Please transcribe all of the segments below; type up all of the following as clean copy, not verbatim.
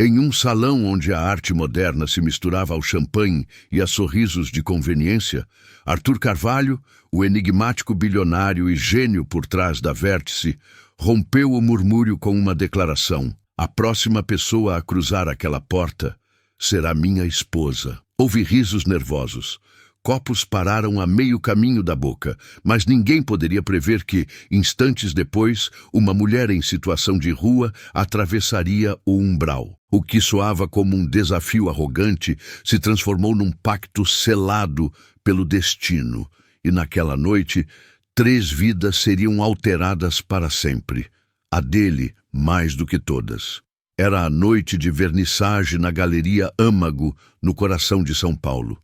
Em um salão onde a arte moderna se misturava ao champanhe e a sorrisos de conveniência, Arthur Carvalho, o enigmático bilionário e gênio por trás da Vértice, rompeu o murmúrio com uma declaração: a próxima pessoa a cruzar aquela porta será minha esposa. Houve risos nervosos. Copos pararam a meio caminho da boca, mas ninguém poderia prever que, instantes depois, uma mulher em situação de rua atravessaria o umbral. O que soava como um desafio arrogante se transformou num pacto selado pelo destino, e naquela noite, 3 vidas seriam alteradas para sempre. A dele, mais do que todas. Era a noite de vernissage na Galeria Âmago, no coração de São Paulo.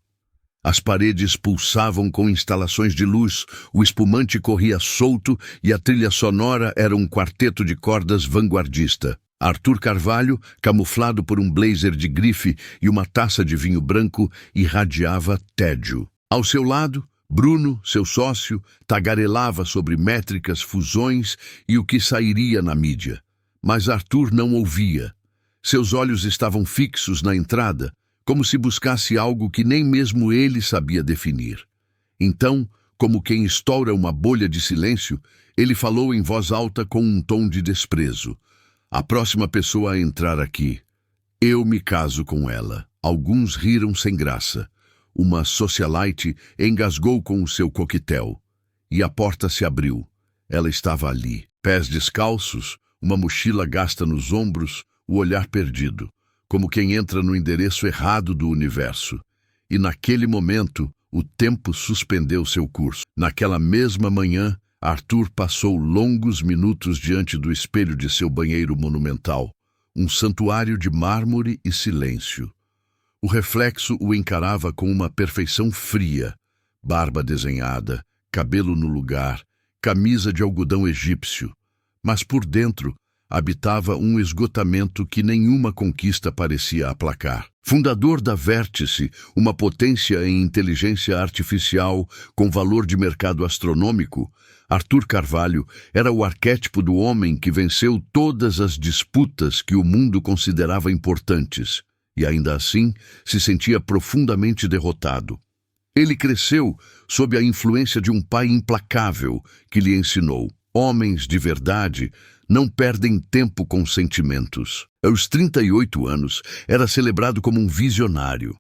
As paredes pulsavam com instalações de luz, o espumante corria solto e a trilha sonora era um quarteto de cordas vanguardista. Arthur Carvalho, camuflado por um blazer de grife e uma taça de vinho branco, irradiava tédio. Ao seu lado, Bruno, seu sócio, tagarelava sobre métricas, fusões e o que sairia na mídia. Mas Arthur não ouvia. Seus olhos estavam fixos na entrada, como se buscasse algo que nem mesmo ele sabia definir. Então, como quem estoura uma bolha de silêncio, ele falou em voz alta com um tom de desprezo. A próxima pessoa a entrar aqui. Eu me caso com ela. Alguns riram sem graça. Uma socialite engasgou com o seu coquetel. E a porta se abriu. Ela estava ali. Pés descalços, uma mochila gasta nos ombros, o olhar perdido. Como quem entra no endereço errado do universo. E naquele momento, o tempo suspendeu seu curso. Naquela mesma manhã, Arthur passou longos minutos diante do espelho de seu banheiro monumental, um santuário de mármore e silêncio. O reflexo o encarava com uma perfeição fria, barba desenhada, cabelo no lugar, camisa de algodão egípcio, mas por dentro habitava um esgotamento que nenhuma conquista parecia aplacar. Fundador da Vértice, uma potência em inteligência artificial com valor de mercado astronômico, Arthur Carvalho era o arquétipo do homem que venceu todas as disputas que o mundo considerava importantes, e ainda assim se sentia profundamente derrotado. Ele cresceu sob a influência de um pai implacável que lhe ensinou: homens de verdade não perdem tempo com sentimentos. Aos 38 anos, era celebrado como um visionário,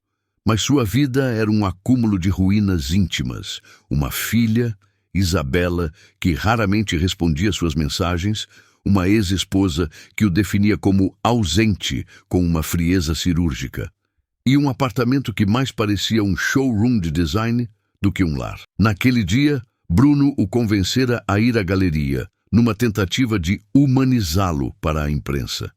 mas sua vida era um acúmulo de ruínas íntimas. Uma filha, Isabela, que raramente respondia suas mensagens, uma ex-esposa que o definia como ausente, com uma frieza cirúrgica, e um apartamento que mais parecia um showroom de design do que um lar. Naquele dia, Bruno o convencera a ir à galeria, numa tentativa de humanizá-lo para a imprensa.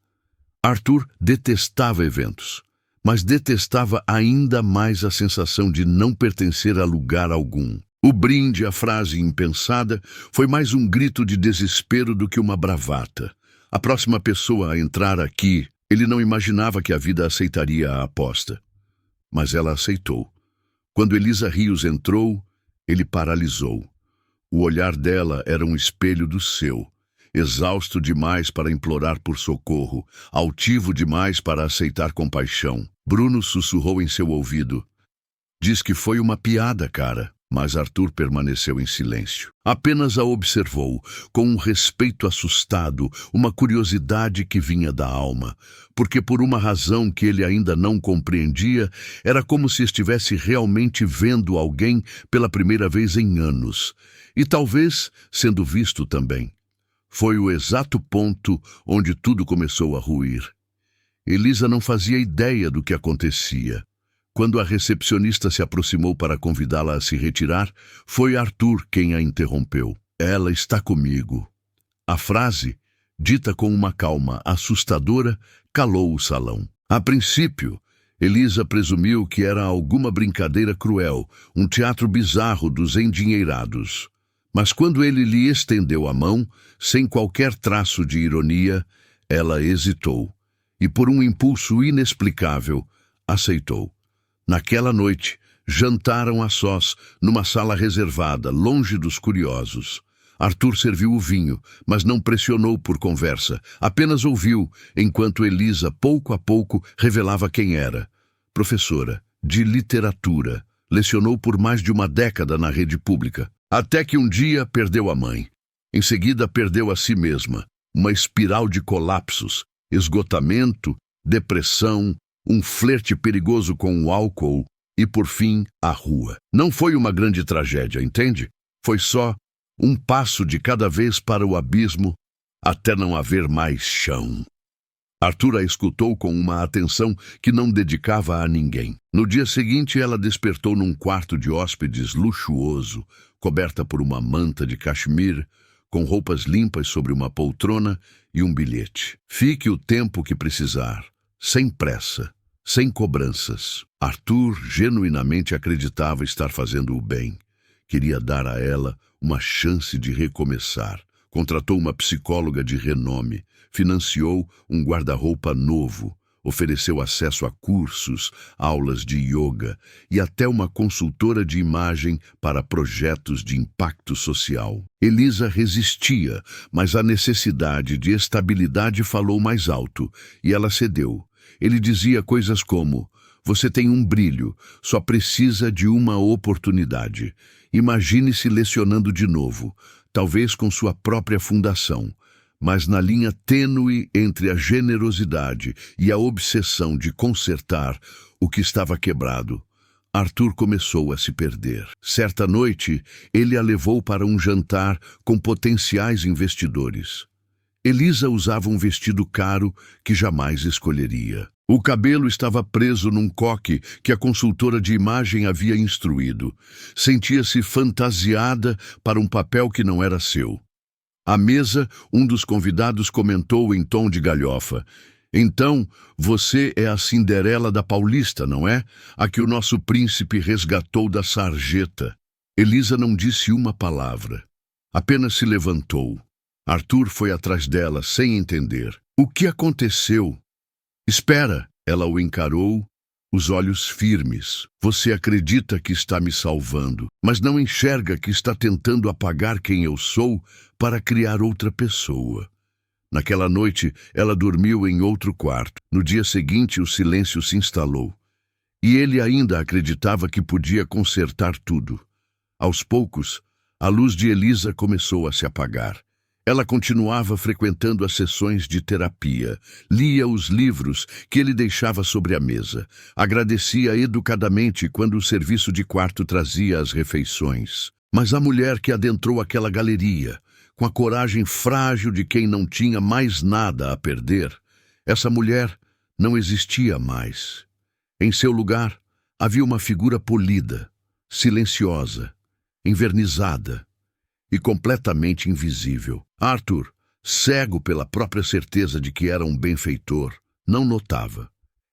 Arthur detestava eventos, mas detestava ainda mais a sensação de não pertencer a lugar algum. O brinde, a frase impensada, foi mais um grito de desespero do que uma bravata. A próxima pessoa a entrar aqui, ele não imaginava que a vida aceitaria a aposta. Mas ela aceitou. Quando Elisa Rios entrou, ele paralisou. O olhar dela era um espelho do seu, exausto demais para implorar por socorro, altivo demais para aceitar compaixão. Bruno sussurrou em seu ouvido: "Diz que foi uma piada, cara." Mas Arthur permaneceu em silêncio. Apenas a observou, com um respeito assustado, uma curiosidade que vinha da alma, porque por uma razão que ele ainda não compreendia, era como se estivesse realmente vendo alguém pela primeira vez em anos, e talvez sendo visto também. Foi o exato ponto onde tudo começou a ruir. Elisa não fazia ideia do que acontecia. Quando a recepcionista se aproximou para convidá-la a se retirar, foi Arthur quem a interrompeu. "Ela está comigo." A frase, dita com uma calma assustadora, calou o salão. A princípio, Elisa presumiu que era alguma brincadeira cruel, um teatro bizarro dos endinheirados. Mas quando ele lhe estendeu a mão, sem qualquer traço de ironia, ela hesitou e, por um impulso inexplicável, aceitou. Naquela noite, jantaram a sós, numa sala reservada, longe dos curiosos. Arthur serviu o vinho, mas não pressionou por conversa. Apenas ouviu, enquanto Elisa, pouco a pouco, revelava quem era. Professora de literatura. Lecionou por mais de uma década na rede pública. Até que um dia perdeu a mãe. Em seguida perdeu a si mesma. Uma espiral de colapsos, esgotamento, depressão, um flerte perigoso com o álcool e, por fim, a rua. Não foi uma grande tragédia, entende? Foi só um passo de cada vez para o abismo, até não haver mais chão. Arthur a escutou com uma atenção que não dedicava a ninguém. No dia seguinte, ela despertou num quarto de hóspedes luxuoso, coberta por uma manta de cachemir, com roupas limpas sobre uma poltrona e um bilhete. Fique o tempo que precisar, sem pressa, sem cobranças. Arthur genuinamente acreditava estar fazendo o bem. Queria dar a ela uma chance de recomeçar. Contratou uma psicóloga de renome, financiou um guarda-roupa novo, ofereceu acesso a cursos, aulas de yoga e até uma consultora de imagem para projetos de impacto social. Elisa resistia, mas a necessidade de estabilidade falou mais alto e ela cedeu. Ele dizia coisas como: "Você tem um brilho, só precisa de uma oportunidade. Imagine-se lecionando de novo, talvez com sua própria fundação." Mas na linha tênue entre a generosidade e a obsessão de consertar o que estava quebrado, Arthur começou a se perder. Certa noite, ele a levou para um jantar com potenciais investidores. Elisa usava um vestido caro que jamais escolheria. O cabelo estava preso num coque que a consultora de imagem havia instruído. Sentia-se fantasiada para um papel que não era seu. À mesa, um dos convidados comentou em tom de galhofa: "Então, você é a Cinderela da Paulista, não é? A que o nosso príncipe resgatou da sarjeta." Elisa não disse uma palavra. Apenas se levantou. Arthur foi atrás dela, sem entender. "O que aconteceu?" "Espera." Ela o encarou, os olhos firmes. "Você acredita que está me salvando, mas não enxerga que está tentando apagar quem eu sou para criar outra pessoa." Naquela noite, ela dormiu em outro quarto. No dia seguinte, o silêncio se instalou. E ele ainda acreditava que podia consertar tudo. Aos poucos, a luz de Elisa começou a se apagar. Ela continuava frequentando as sessões de terapia, lia os livros que ele deixava sobre a mesa, agradecia educadamente quando o serviço de quarto trazia as refeições. Mas a mulher que adentrou aquela galeria, com a coragem frágil de quem não tinha mais nada a perder, essa mulher não existia mais. Em seu lugar, havia uma figura polida, silenciosa, envernizada e completamente invisível. Arthur, cego pela própria certeza de que era um benfeitor, não notava.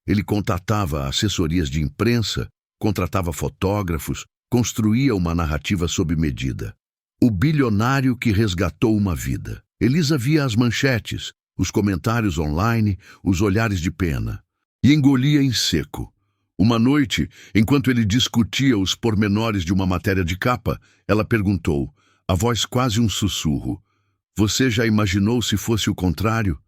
Ele contatava assessorias de imprensa, contratava fotógrafos, construía uma narrativa sob medida. O bilionário que resgatou uma vida. Elisa via as manchetes, os comentários online, os olhares de pena, e engolia em seco. Uma noite, enquanto ele discutia os pormenores de uma matéria de capa, ela perguntou, a voz quase um sussurro: "Você já imaginou se fosse o contrário?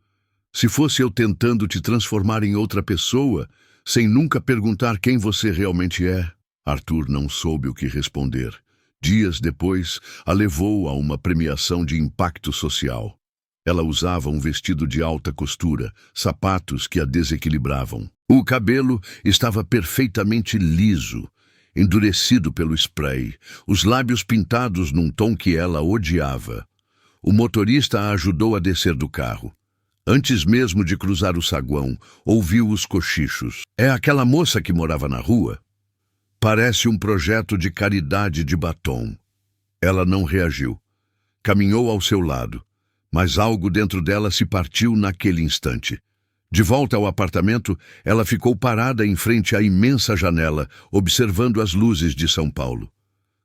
Se fosse eu tentando te transformar em outra pessoa, sem nunca perguntar quem você realmente é?" Arthur não soube o que responder. Dias depois, a levou a uma premiação de impacto social. Ela usava um vestido de alta costura, sapatos que a desequilibravam. O cabelo estava perfeitamente liso, endurecido pelo spray, os lábios pintados num tom que ela odiava. O motorista a ajudou a descer do carro. Antes mesmo de cruzar o saguão, ouviu os cochichos. "É aquela moça que morava na rua? Parece um projeto de caridade de batom." Ela não reagiu. Caminhou ao seu lado, mas algo dentro dela se partiu naquele instante. De volta ao apartamento, ela ficou parada em frente à imensa janela, observando as luzes de São Paulo.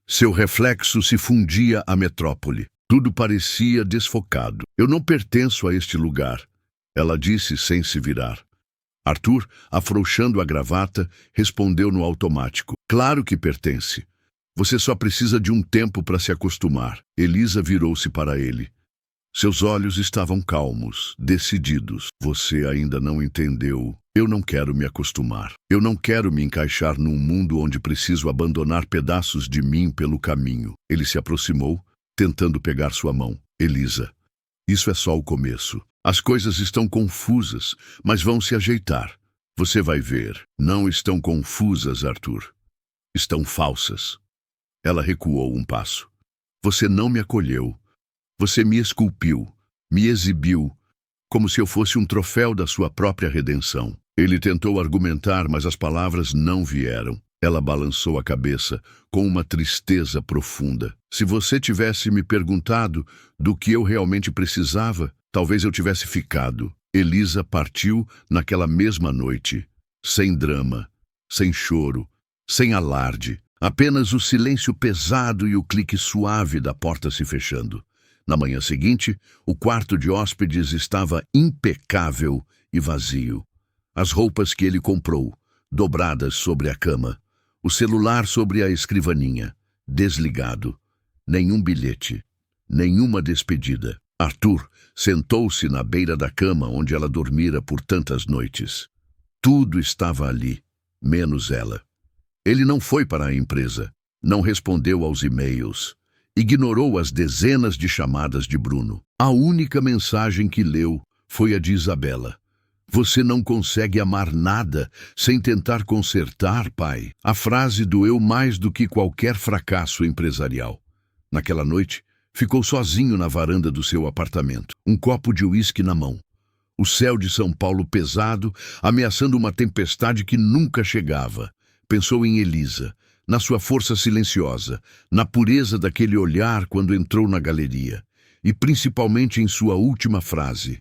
Seu reflexo se fundia à metrópole. Tudo parecia desfocado. "Eu não pertenço a este lugar," ela disse sem se virar. Arthur, afrouxando a gravata, respondeu no automático: "Claro que pertence. Você só precisa de um tempo para se acostumar. Elisa virou-se para ele. Seus olhos estavam calmos, decididos. Você ainda não entendeu. Eu não quero me acostumar. Eu não quero me encaixar num mundo onde preciso abandonar pedaços de mim pelo caminho. Ele se aproximou, tentando pegar sua mão. Elisa, isso é só o começo. As coisas estão confusas, mas vão se ajeitar. Você vai ver. Não estão confusas, Arthur. Estão falsas. Ela recuou um passo. Você não me acolheu. Você me esculpiu, me exibiu, como se eu fosse um troféu da sua própria redenção. Ele tentou argumentar, mas as palavras não vieram. Ela balançou a cabeça, com uma tristeza profunda. Se você tivesse me perguntado do que eu realmente precisava, talvez eu tivesse ficado. Elisa partiu naquela mesma noite, sem drama, sem choro, sem alarde. Apenas o silêncio pesado e o clique suave da porta se fechando. Na manhã seguinte, o quarto de hóspedes estava impecável e vazio. As roupas que ele comprou, dobradas sobre a cama. O celular sobre a escrivaninha, desligado. Nenhum bilhete, nenhuma despedida. Arthur sentou-se na beira da cama onde ela dormira por tantas noites. Tudo estava ali, menos ela. Ele não foi para a empresa, não respondeu aos e-mails. Ignorou as dezenas de chamadas de Bruno. A única mensagem que leu foi a de Isabela. Você não consegue amar nada sem tentar consertar, pai. A frase doeu mais do que qualquer fracasso empresarial. Naquela noite, ficou sozinho na varanda do seu apartamento, um copo de uísque na mão. O céu de São Paulo pesado, ameaçando uma tempestade que nunca chegava. Pensou em Elisa, na sua força silenciosa, na pureza daquele olhar quando entrou na galeria, e principalmente em sua última frase.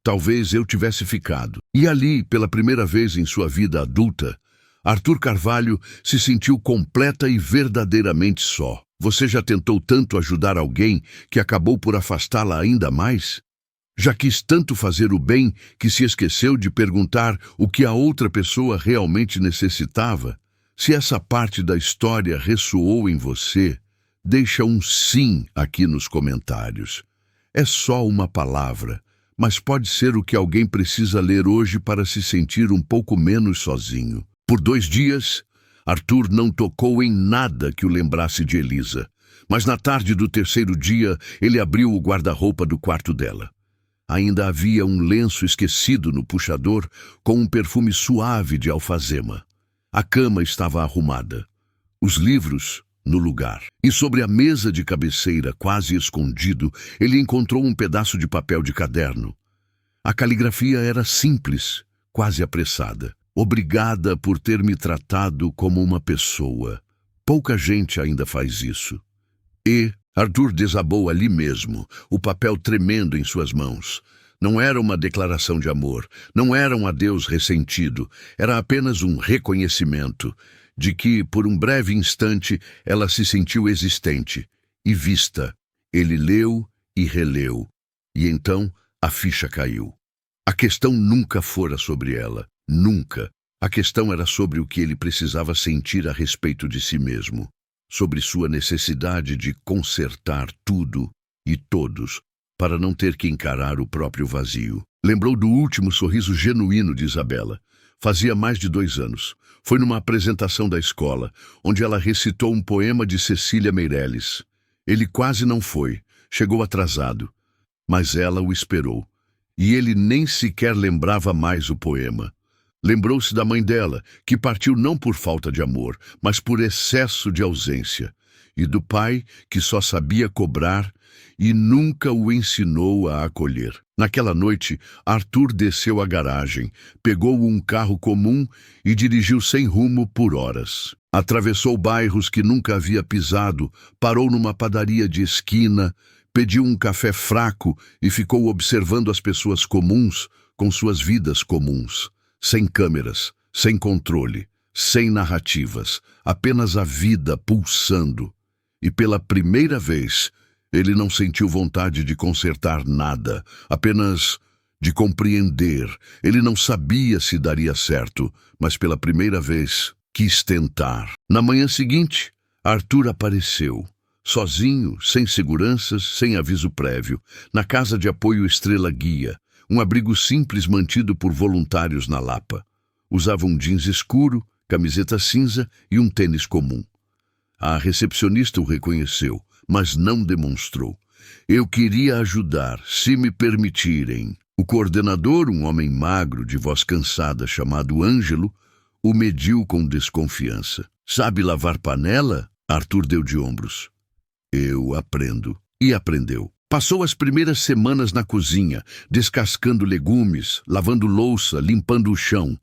Talvez eu tivesse ficado. E ali, pela primeira vez em sua vida adulta, Arthur Carvalho se sentiu completa e verdadeiramente só. Você já tentou tanto ajudar alguém que acabou por afastá-la ainda mais? Já quis tanto fazer o bem que se esqueceu de perguntar o que a outra pessoa realmente necessitava? Se essa parte da história ressoou em você, deixa um sim aqui nos comentários. É só uma palavra, mas pode ser o que alguém precisa ler hoje para se sentir um pouco menos sozinho. Por 2 dias, Arthur não tocou em nada que o lembrasse de Elisa, mas na tarde do 3º dia, ele abriu o guarda-roupa do quarto dela. Ainda havia um lenço esquecido no puxador com um perfume suave de alfazema. A cama estava arrumada, os livros no lugar. E sobre a mesa de cabeceira, quase escondido, ele encontrou um pedaço de papel de caderno. A caligrafia era simples, quase apressada. Obrigada por ter me tratado como uma pessoa. Pouca gente ainda faz isso. E Arthur desabou ali mesmo, o papel tremendo em suas mãos. Não era uma declaração de amor, não era um adeus ressentido, era apenas um reconhecimento de que, por um breve instante, ela se sentiu existente e vista. Ele leu e releu, e então a ficha caiu. A questão nunca fora sobre ela, nunca. A questão era sobre o que ele precisava sentir a respeito de si mesmo, sobre sua necessidade de consertar tudo e todos, para não ter que encarar o próprio vazio. Lembrou do último sorriso genuíno de Isabela. Fazia mais de 2 anos. Foi numa apresentação da escola, onde ela recitou um poema de Cecília Meirelles. Ele quase não foi, chegou atrasado, mas ela o esperou. E ele nem sequer lembrava mais o poema. Lembrou-se da mãe dela, que partiu não por falta de amor, mas por excesso de ausência. E do pai, que só sabia cobrar e nunca o ensinou a acolher. Naquela noite, Arthur desceu à garagem, pegou um carro comum e dirigiu sem rumo por horas. Atravessou bairros que nunca havia pisado, parou numa padaria de esquina, pediu um café fraco e ficou observando as pessoas comuns com suas vidas comuns, sem câmeras, sem controle, sem narrativas, apenas a vida pulsando. E pela primeira vez, ele não sentiu vontade de consertar nada, apenas de compreender. Ele não sabia se daria certo, mas pela primeira vez quis tentar. Na manhã seguinte, Arthur apareceu, sozinho, sem seguranças, sem aviso prévio, na casa de apoio Estrela Guia, um abrigo simples mantido por voluntários na Lapa. Usava um jeans escuro, camiseta cinza e um tênis comum. A recepcionista o reconheceu, mas não demonstrou. Eu queria ajudar, se me permitirem. O coordenador, um homem magro, de voz cansada, chamado Ângelo, o mediu com desconfiança. Sabe lavar panela? Arthur deu de ombros. Eu aprendo. E aprendeu. Passou as primeiras semanas na cozinha, descascando legumes, lavando louça, limpando o chão.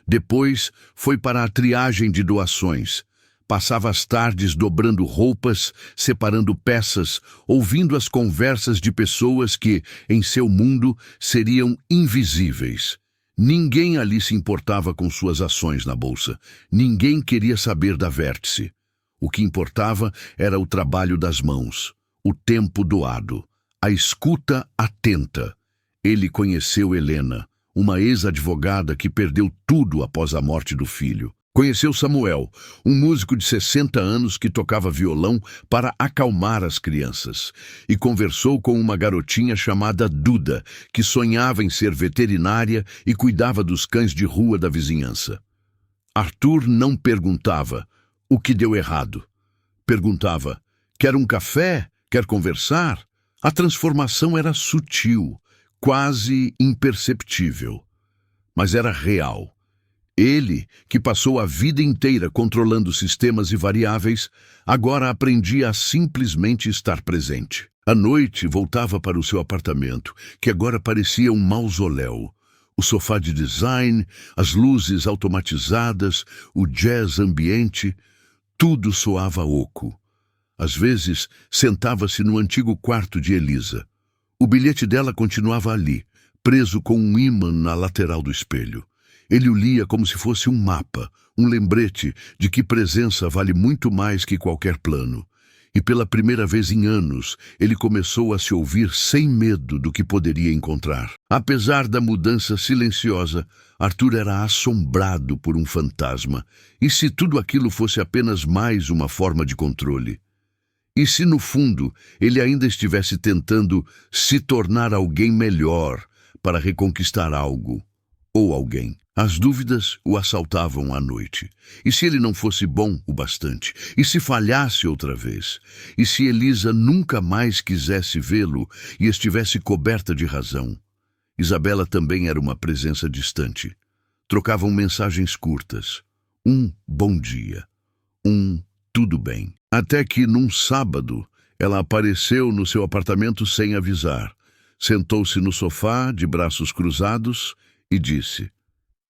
Depois foi para a triagem de doações. Passava as tardes dobrando roupas, separando peças, ouvindo as conversas de pessoas que, em seu mundo, seriam invisíveis. Ninguém ali se importava com suas ações na bolsa. Ninguém queria saber da Vértice. O que importava era o trabalho das mãos, o tempo doado, a escuta atenta. Ele conheceu Helena, uma ex-advogada que perdeu tudo após a morte do filho. Conheceu Samuel, um músico de 60 anos que tocava violão para acalmar as crianças, e conversou com uma garotinha chamada Duda, que sonhava em ser veterinária e cuidava dos cães de rua da vizinhança. Arthur não perguntava o que deu errado. Perguntava: quer um café? Quer conversar? A transformação era sutil, quase imperceptível, mas era real. Ele, que passou a vida inteira controlando sistemas e variáveis, agora aprendia a simplesmente estar presente. À noite, voltava para o seu apartamento, que agora parecia um mausoléu. O sofá de design, as luzes automatizadas, o jazz ambiente, tudo soava oco. Às vezes, sentava-se no antigo quarto de Elisa. O bilhete dela continuava ali, preso com um ímã na lateral do espelho. Ele o lia como se fosse um mapa, um lembrete de que presença vale muito mais que qualquer plano. E pela primeira vez em anos, ele começou a se ouvir sem medo do que poderia encontrar. Apesar da mudança silenciosa, Arthur era assombrado por um fantasma. E se tudo aquilo fosse apenas mais uma forma de controle? E se, no fundo, ele ainda estivesse tentando se tornar alguém melhor para reconquistar algo ou alguém? As dúvidas o assaltavam à noite. E se ele não fosse bom o bastante? E se falhasse outra vez? E se Elisa nunca mais quisesse vê-lo e estivesse coberta de razão? Isabela também era uma presença distante. Trocavam mensagens curtas. Um bom dia. Um tudo bem. Até que, num sábado, ela apareceu no seu apartamento sem avisar. Sentou-se no sofá, de braços cruzados, e disse: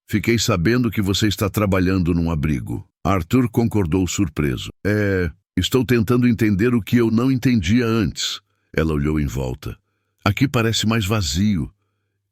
fiquei sabendo que você está trabalhando num abrigo. Arthur concordou surpreso. Estou tentando entender o que eu não entendia antes. Ela olhou em volta. Aqui parece mais vazio.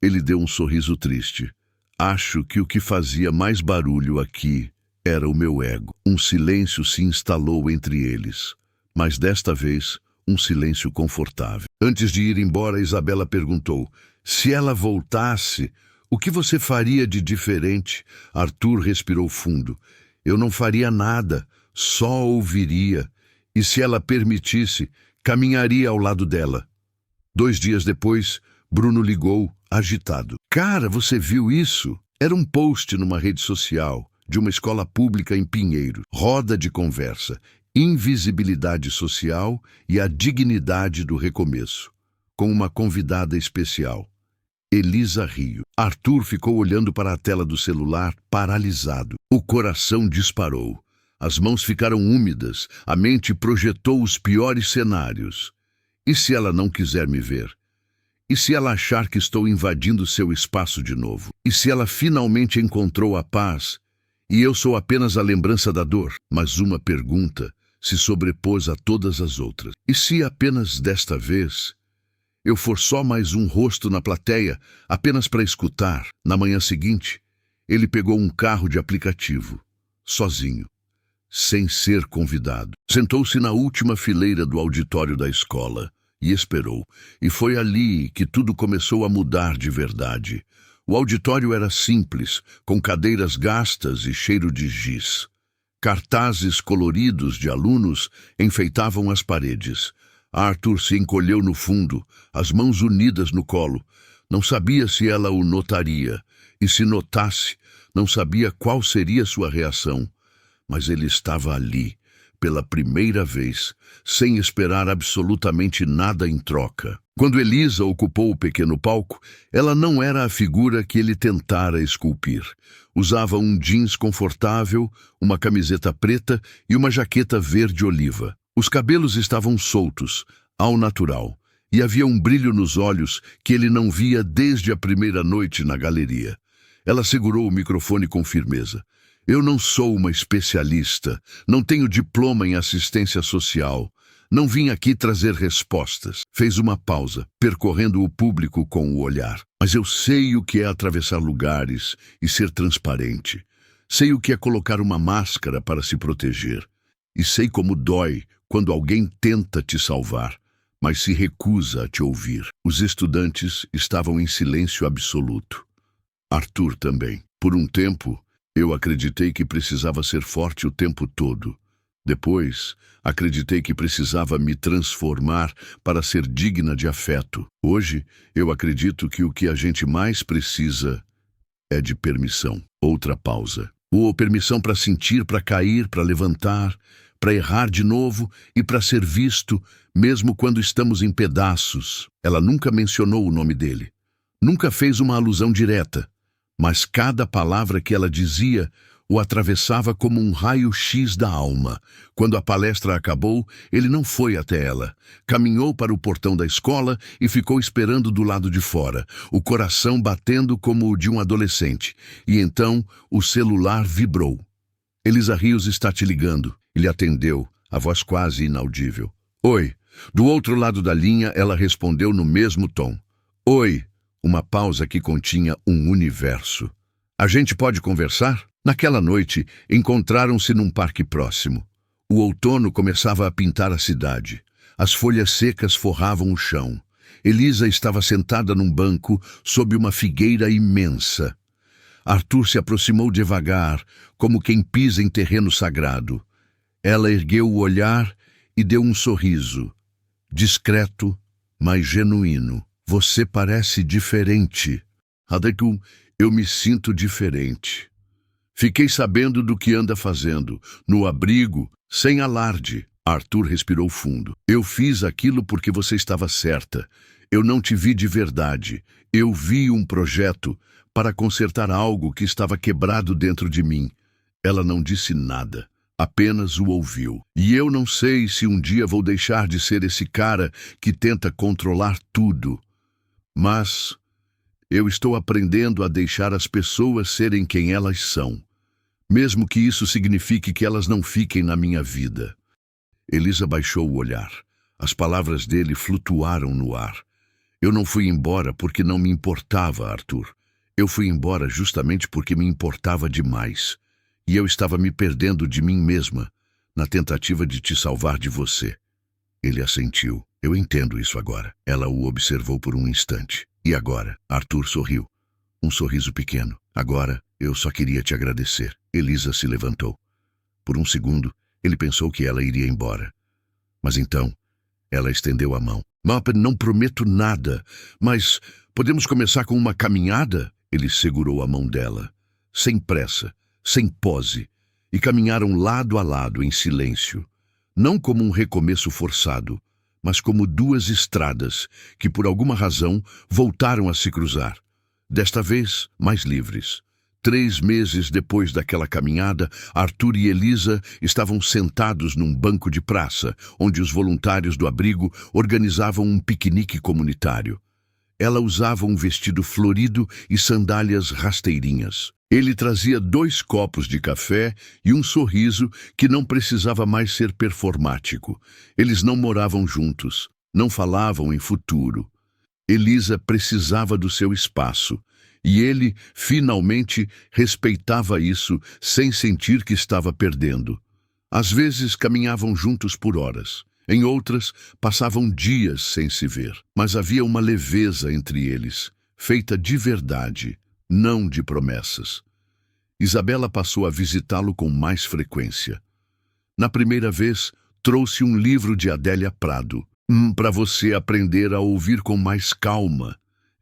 Ele deu um sorriso triste. Acho que o que fazia mais barulho aqui era o meu ego. Um silêncio se instalou entre eles, mas desta vez um silêncio confortável. Antes de ir embora, Isabela perguntou: se ela voltasse, o que você faria de diferente? Arthur respirou fundo. Eu não faria nada, só ouviria. E se ela permitisse, caminharia ao lado dela. 2 dias depois, Bruno ligou, agitado. Cara, você viu isso? Era um post numa rede social, de uma escola pública em Pinheiro. Roda de conversa, invisibilidade social e a dignidade do recomeço. Com uma convidada especial. Elisa Rio. Arthur ficou olhando para a tela do celular, paralisado. O coração disparou. As mãos ficaram úmidas, a mente projetou os piores cenários. E se ela não quiser me ver? E se ela achar que estou invadindo seu espaço de novo? E se ela finalmente encontrou a paz e eu sou apenas a lembrança da dor? Mas uma pergunta se sobrepôs a todas as outras. E se apenas desta vez eu for só mais um rosto na plateia, apenas para escutar? Na manhã seguinte, ele pegou um carro de aplicativo, sozinho, sem ser convidado. Sentou-se na última fileira do auditório da escola e esperou. E foi ali que tudo começou a mudar de verdade. O auditório era simples, com cadeiras gastas e cheiro de giz. Cartazes coloridos de alunos enfeitavam as paredes. Arthur se encolheu no fundo, as mãos unidas no colo. Não sabia se ela o notaria, e se notasse, não sabia qual seria sua reação. Mas ele estava ali, pela primeira vez, sem esperar absolutamente nada em troca. Quando Elisa ocupou o pequeno palco, ela não era a figura que ele tentara esculpir. Usava um jeans confortável, uma camiseta preta e uma jaqueta verde-oliva. Os cabelos estavam soltos, ao natural, e havia um brilho nos olhos que ele não via desde a primeira noite na galeria. Ela segurou o microfone com firmeza. Eu não sou uma especialista, não tenho diploma em assistência social. Não vim aqui trazer respostas. Fez uma pausa, percorrendo o público com o olhar. Mas eu sei o que é atravessar lugares e ser transparente. Sei o que é colocar uma máscara para se proteger. E sei como dói quando alguém tenta te salvar, mas se recusa a te ouvir. Os estudantes estavam em silêncio absoluto. Arthur também. Por um tempo, eu acreditei que precisava ser forte o tempo todo. Depois, acreditei que precisava me transformar para ser digna de afeto. Hoje, eu acredito que o que a gente mais precisa é de permissão. Outra pausa. Ou permissão para sentir, para cair, para levantar, para errar de novo e para ser visto, mesmo quando estamos em pedaços. Ela nunca mencionou o nome dele. Nunca fez uma alusão direta. Mas cada palavra que ela dizia o atravessava como um raio-x da alma. Quando a palestra acabou, ele não foi até ela. Caminhou para o portão da escola e ficou esperando do lado de fora, o coração batendo como o de um adolescente. E então o celular vibrou. Elisa Rios está te ligando. Ele atendeu, a voz quase inaudível. Oi. Do outro lado da linha, ela respondeu no mesmo tom. Oi. Uma pausa que continha um universo. A gente pode conversar? Naquela noite, encontraram-se num parque próximo. O outono começava a pintar a cidade. As folhas secas forravam o chão. Elisa estava sentada num banco sob uma figueira imensa. Arthur se aproximou devagar, como quem pisa em terreno sagrado. Ela ergueu o olhar e deu um sorriso. Discreto, mas genuíno. Você parece diferente. Adeku, eu me sinto diferente. Fiquei sabendo do que anda fazendo, no abrigo, sem alarde. Arthur respirou fundo. Eu fiz aquilo porque você estava certa. Eu não te vi de verdade. Eu vi um projeto para consertar algo que estava quebrado dentro de mim. Ela não disse nada, apenas o ouviu. E eu não sei se um dia vou deixar de ser esse cara que tenta controlar tudo. Mas eu estou aprendendo a deixar as pessoas serem quem elas são. Mesmo que isso signifique que elas não fiquem na minha vida. Elisa baixou o olhar. As palavras dele flutuaram no ar. Eu não fui embora porque não me importava, Arthur. Eu fui embora justamente porque me importava demais. E eu estava me perdendo de mim mesma, na tentativa de te salvar de você. Ele assentiu. Eu entendo isso agora. Ela o observou por um instante. E agora? Arthur sorriu. Um sorriso pequeno. Agora, eu só queria te agradecer. Elisa se levantou. Por um segundo, ele pensou que ela iria embora. Mas então, ela estendeu a mão. Mapa, não prometo nada, mas podemos começar com uma caminhada? Ele segurou a mão dela, sem pressa, sem pose, e caminharam lado a lado em silêncio. Não como um recomeço forçado, mas como duas estradas que, por alguma razão, voltaram a se cruzar. Desta vez, mais livres. 3 meses depois daquela caminhada, Arthur e Elisa estavam sentados num banco de praça, onde os voluntários do abrigo organizavam um piquenique comunitário. Ela usava um vestido florido e sandálias rasteirinhas. Ele trazia 2 copos de café e um sorriso que não precisava mais ser performático. Eles não moravam juntos, não falavam em futuro. Elisa precisava do seu espaço. E ele, finalmente, respeitava isso sem sentir que estava perdendo. Às vezes caminhavam juntos por horas. Em outras, passavam dias sem se ver. Mas havia uma leveza entre eles, feita de verdade, não de promessas. Isabela passou a visitá-lo com mais frequência. Na primeira vez, trouxe um livro de Adélia Prado. Para você aprender a ouvir com mais calma.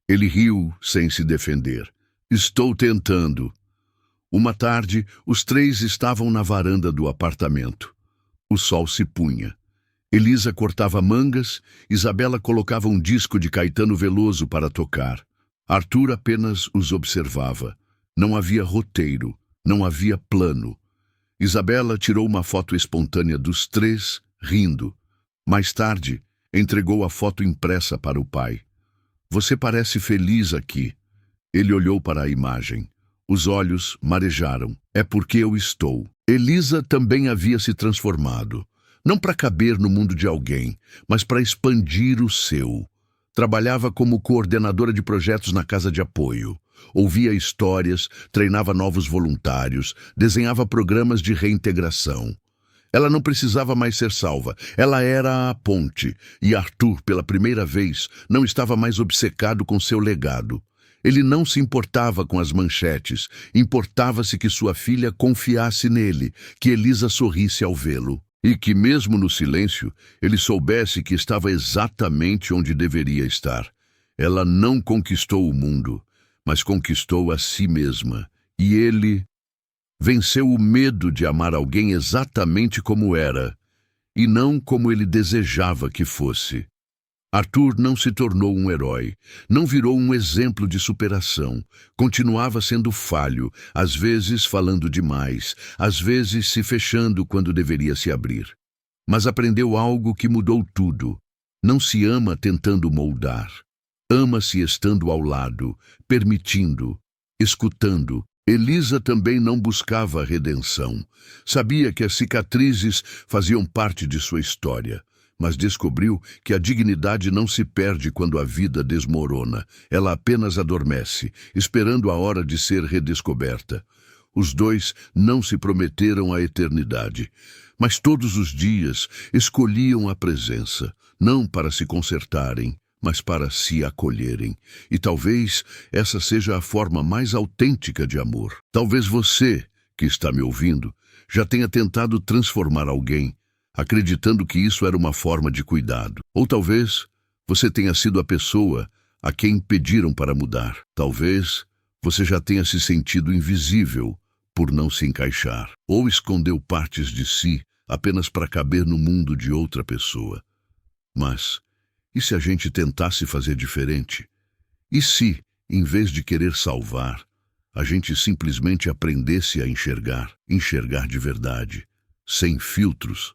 Ele riu sem se defender. Estou tentando. Uma tarde, os três estavam na varanda do apartamento. O sol se punha. Elisa cortava mangas, Isabela colocava um disco de Caetano Veloso para tocar. Arthur apenas os observava. Não havia roteiro, não havia plano. Isabela tirou uma foto espontânea dos três, rindo. Mais tarde, entregou a foto impressa para o pai. Você parece feliz aqui. Ele olhou para a imagem. Os olhos marejaram. É porque eu estou. Elisa também havia se transformado. Não para caber no mundo de alguém, mas para expandir o seu. Trabalhava como coordenadora de projetos na casa de apoio. Ouvia histórias, treinava novos voluntários, desenhava programas de reintegração. Ela não precisava mais ser salva, ela era a ponte, e Arthur, pela primeira vez, não estava mais obcecado com seu legado. Ele não se importava com as manchetes, importava-se que sua filha confiasse nele, que Elisa sorrisse ao vê-lo. E que, mesmo no silêncio, ele soubesse que estava exatamente onde deveria estar. Ela não conquistou o mundo, mas conquistou a si mesma. E ele venceu o medo de amar alguém exatamente como era, e não como ele desejava que fosse. Arthur não se tornou um herói, não virou um exemplo de superação. Continuava sendo falho, às vezes falando demais, às vezes se fechando quando deveria se abrir. Mas aprendeu algo que mudou tudo. Não se ama tentando moldar. Ama-se estando ao lado, permitindo, escutando. Elisa também não buscava redenção. Sabia que as cicatrizes faziam parte de sua história. Mas descobriu que a dignidade não se perde quando a vida desmorona. Ela apenas adormece, esperando a hora de ser redescoberta. Os dois não se prometeram a eternidade, mas todos os dias escolhiam a presença, não para se consertarem, mas para se acolherem. E talvez essa seja a forma mais autêntica de amor. Talvez você, que está me ouvindo, já tenha tentado transformar alguém, acreditando que isso era uma forma de cuidado. Ou talvez você tenha sido a pessoa a quem pediram para mudar. Talvez você já tenha se sentido invisível por não se encaixar. Ou escondeu partes de si apenas para caber no mundo de outra pessoa. Mas, e se a gente tentasse fazer diferente? E se, em vez de querer salvar, a gente simplesmente aprendesse a enxergar de verdade, sem filtros,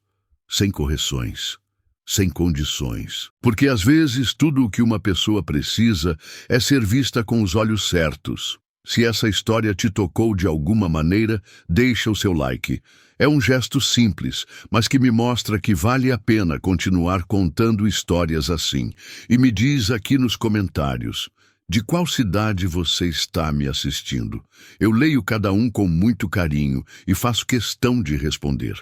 sem correções, sem condições. Porque às vezes tudo o que uma pessoa precisa é ser vista com os olhos certos. Se essa história te tocou de alguma maneira, deixa o seu like. É um gesto simples, mas que me mostra que vale a pena continuar contando histórias assim. E me diz aqui nos comentários, de qual cidade você está me assistindo? Eu leio cada um com muito carinho e faço questão de responder.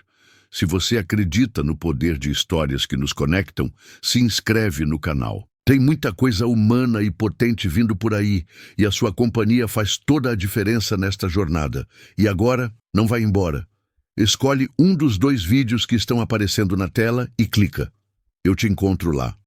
Se você acredita no poder de histórias que nos conectam, se inscreve no canal. Tem muita coisa humana e potente vindo por aí, e a sua companhia faz toda a diferença nesta jornada. E agora, não vai embora. Escolhe um dos 2 vídeos que estão aparecendo na tela e clica. Eu te encontro lá.